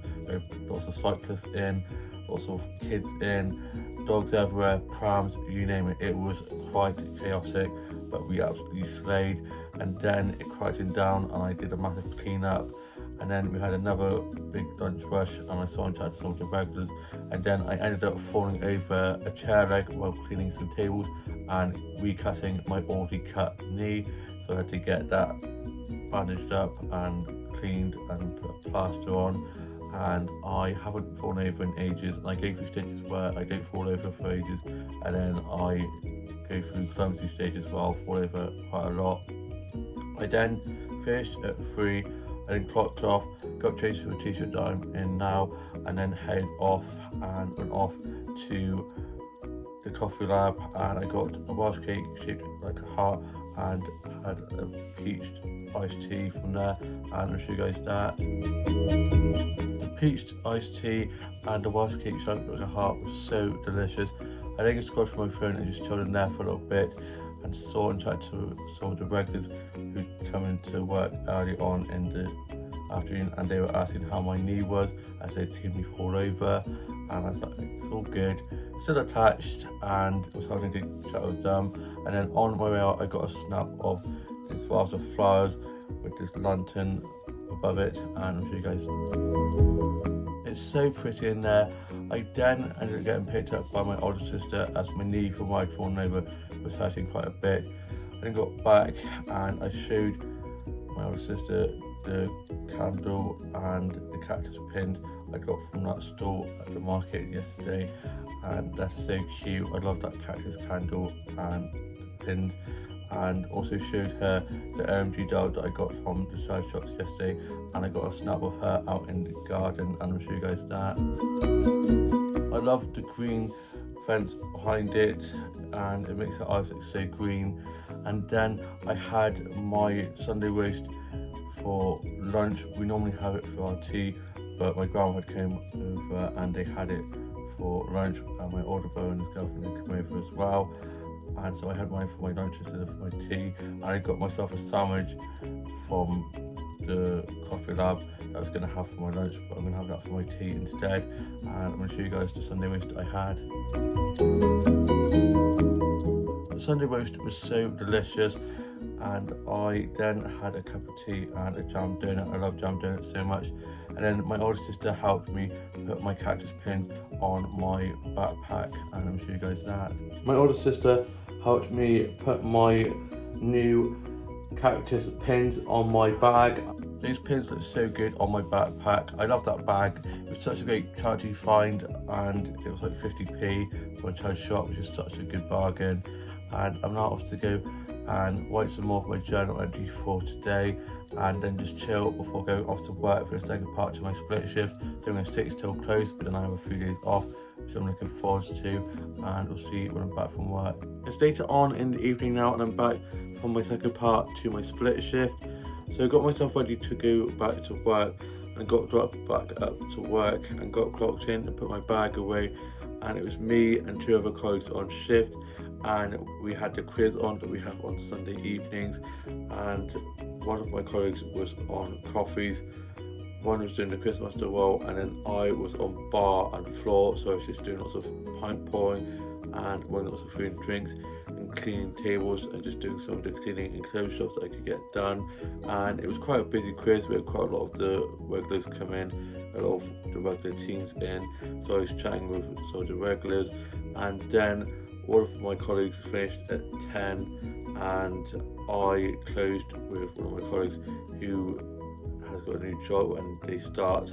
A: lots of cyclists in, lots of kids in, dogs everywhere, prams, you name it. It was quite chaotic, but we absolutely slayed. And then it quieted down and I did a massive clean up, and then we had another big lunch rush and I saw and chatted to some of the regulars, and then I ended up falling over a chair leg while cleaning some tables and recutting my already cut knee, so I had to get that bandaged up and cleaned and put a plaster on. And I haven't fallen over in ages, and I go through stages where I don't fall over for ages, and then I go through clumsy stages where I'll fall over quite a lot. I then finished at 3, I then clocked off, got changed to a t-shirt that I'm in now, and then headed off and went off to the coffee lab, and I got a Welsh cake shaped like a heart and had a peached iced tea from there, and I'll show you guys that. The peached iced tea and the Welsh cake shaped like a heart was so delicious. I then just got from my phone and just chilled in there for a little bit and saw and chatted to some of the regulars who'd come into work early on in the afternoon, and they were asking how my knee was as they'd seen me fall over, and I was like, it's all good, still attached, and was having a good chat with them. And then on my way out I got a snap of this vase of flowers with this lantern above it, and I'll show you guys. It's so pretty in there. I then ended up getting picked up by my older sister as my knee from where I'd fallen over was hurting quite a bit. I then got back and I showed my older sister the candle and the cactus pins I got from that store at the market yesterday, and that's so cute. I love that cactus candle and pins, and also showed her the OMG dog that I got from the side shops yesterday, and I got a snap of her out in the garden, and I'll show you guys that. I love the green fence behind it, and it makes the eyes look so green. And then I had my Sunday roast for lunch. We normally have it for our tea, but my grandma had came over and they had it for lunch, and my older brother and his girlfriend had come over as well, and so I had mine for my lunch instead of my tea. And I got myself a sandwich from the coffee lab that I was going to have for my lunch, but I'm going to have that for my tea instead, and I'm going to show you guys the Sunday roast I had. The Sunday roast was so delicious, and I then had a cup of tea and a jam donut. I love jam donuts so much. And then my older sister helped me put my cactus pins on my backpack, and I'll show you guys that. My older sister helped me put my new cactus pins on my bag. These pins look so good on my backpack. I love that bag. It was such a great charity find, and it was like 50p for a charity shop, which is such a good bargain. And I'm now off to go and write some more of my journal entry for today, and then just chill before going off to work for the second part of my split shift, doing a 6 till close, but then I have a few days off, which I'm looking forward to, and we'll see when I'm back from work. It's later on in the evening now, and I'm back from my second part to my split shift. So I got myself ready to go back to work, and got dropped back up to work and got clocked in and put my bag away, and it was me and 2 other colleagues on shift, and we had the quiz on that we have on Sunday evenings, and one of my colleagues was on coffees, one was doing the Quizmaster role, and then I was on bar and floor, so I was just doing lots of pint pouring and running lots of food and drinks and cleaning tables and just doing some of the cleaning and clothes jobs that I could get done. And it was quite a busy quiz. We had quite a lot of the regulars come in, a lot of the regular teams in, so I was chatting with some of the regulars, and then all of my colleagues finished at 10, and I closed with one of my colleagues who has got a new job, and they start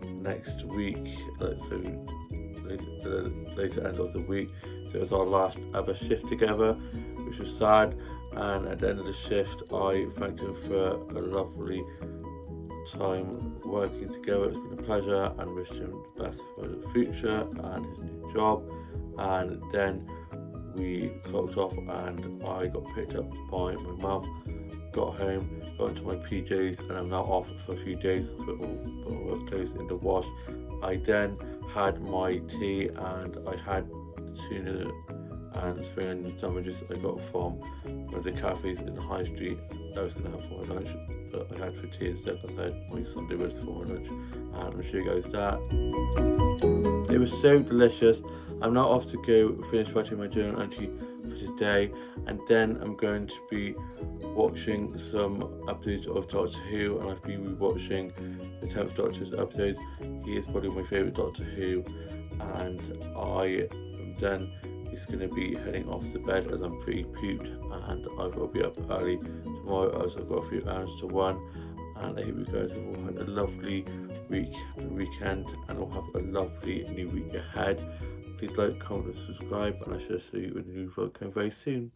A: next week, so later end of the week. So it was our last ever shift together, which was sad. And at the end of the shift, I thanked him for a lovely time working together. It's been a pleasure, and wished him the best for the future and his new job. And then we clocked off, and I got picked up by my mum, got home, got into my PJs, and I'm now off for a few days for all work clothes in the wash. I then had my tea, and I had tuna and spring onion sandwiches I got from one of the cafes in the high street that I was going to have for my lunch, but I had for tea instead. I had my Sunday roast for my lunch, and I'll show you guys that. It was so delicious. I'm now off to go finish writing my journal entry for today, and then I'm going to be watching some episodes of Doctor Who, and I've been rewatching the 10th Doctor's episodes. He is probably my favourite Doctor Who, and I am then is going to be heading off to bed as I'm pretty pooped, and I've got to be up early tomorrow as I've got a few errands to run. And I hope you guys have all had a lovely week and weekend, and will have a lovely new week ahead. Please like, comment and subscribe, and I shall see you in a new vlog coming very soon.